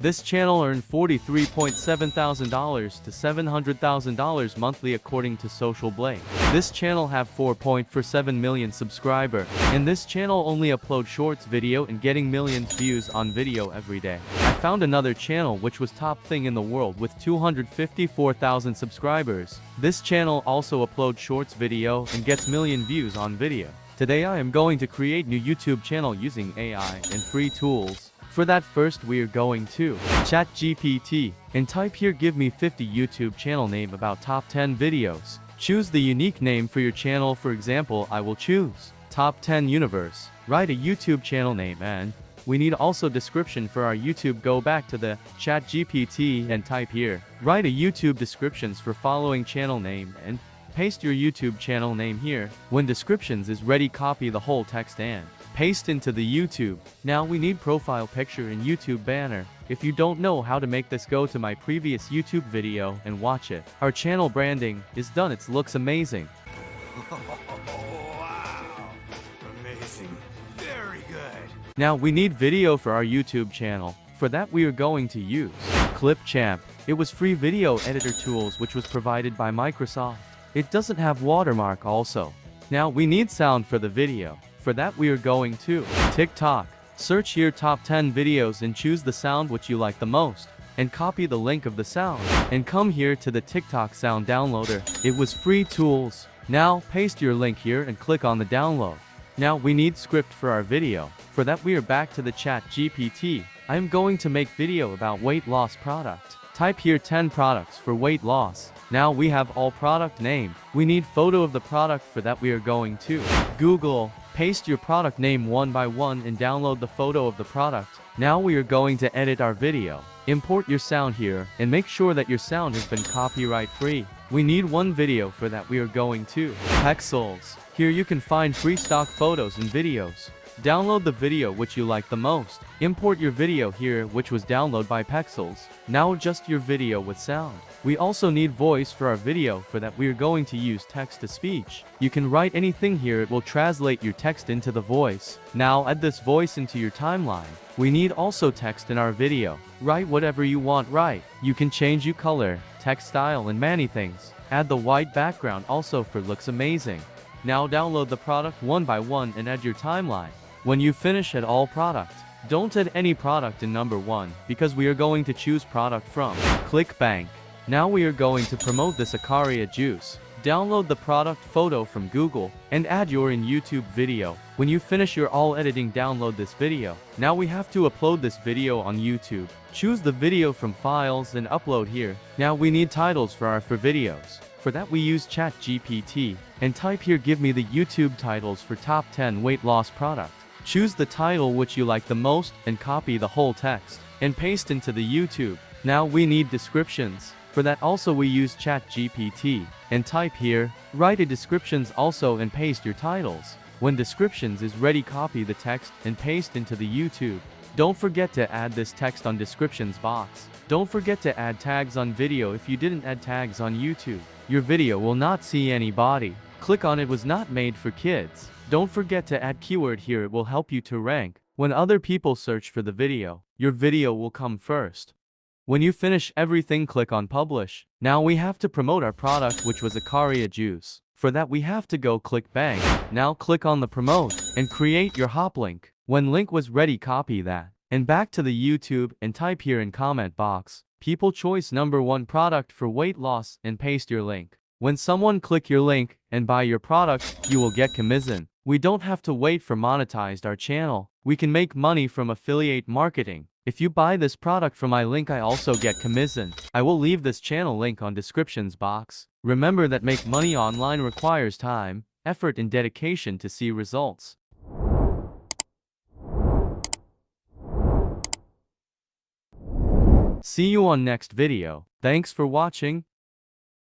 This channel earned $43,700 to $700,000 monthly according to Social Blade. This channel have 4.47 million subscriber, and this channel only upload shorts video and getting millions views on video every day. I found another channel which was top thing in the world with 254,000 subscribers. This channel also upload shorts video and gets million views on video. Today I am going to create new YouTube channel using AI and free tools. For that first we are going to ChatGPT and type here give me 50 YouTube channel name about top 10 videos. Choose the unique name for your channel. For example, I will choose Top 10 Universe. Write a YouTube channel name and we need also description for our YouTube. Go back to the ChatGPT and type here. Write a YouTube descriptions for following channel name and paste your YouTube channel name here. When descriptions is ready, copy the whole text and paste into the YouTube. Now we need profile picture and YouTube banner. If you don't know how to make this, go to my previous YouTube video and watch it. Our channel branding is done. It looks amazing. Wow! Amazing. Very good. Now we need video for our YouTube channel. For that we are going to use Clipchamp. It was free video editor tools which was provided by Microsoft. It doesn't have watermark also. Now we need sound for the video. For that we are going to TikTok. Search here top 10 videos and choose the sound which you like the most. And copy the link of the sound. And come here to the TikTok sound downloader. It was free tools. Now paste your link here and click on the download. Now we need script for our video. For that we are back to the ChatGPT. I am going to make video about weight loss product. Type here 10 products for weight loss. Now we have all product name. We need photo of the product. For that we are going to Google. Paste your product name one by one and download the photo of the product. Now we are going to edit our video. Import your sound here and make sure that your sound has been copyright free. We need one video. For that we are going to Pexels. Here you can find free stock photos and videos. Download the video which you like the most. Import your video here which was downloaded by Pexels. Now adjust your video with sound. We also need voice for our video. For that we are going to use text to speech. You can write anything here, it will translate your text into the voice. Now add this voice into your timeline. We need also text in our video. Write whatever you want. Write. You can change your color, text style and many things. Add the white background also for looks amazing. Now download the product one by one and add your timeline. When you finish add all product. Don't add any product in number 1 because we are going to choose product from ClickBank. Now we are going to promote this Acaria juice. Download the product photo from Google and add your in YouTube video. When you finish your all editing, download this video. Now we have to upload this video on YouTube. Choose the video from files and upload here. Now we need titles for our videos. For that we use ChatGPT and type here give me the YouTube titles for top 10 weight loss product. Choose the title which you like the most and copy the whole text and paste into the YouTube. Now we need descriptions. For that also we use ChatGPT and type here, write a descriptions also and paste your titles. When descriptions is ready, copy the text and paste into the YouTube. Don't forget to add this text on descriptions box. Don't forget to add tags on video. If you didn't add tags on YouTube, your video will not see anybody. Click on it was not made for kids. Don't forget to add keyword here, it will help you to rank. When other people search for the video, your video will come first. When you finish everything, click on publish. Now we have to promote our product which was Acaria juice. For that we have to go ClickBank. Now click on the promote and create your hop link. When link was ready, copy that and back to the YouTube and type here in comment box people choice number 1 product for weight loss and paste your link. When someone click your link and buy your product, you will get commission. We don't have to wait for monetized our channel. We can make money from affiliate marketing. If you buy this product from my link, I also get commission. I will leave this channel link on descriptions box. Remember that make money online requires time, effort and dedication to see results. See you on next video. Thanks for watching.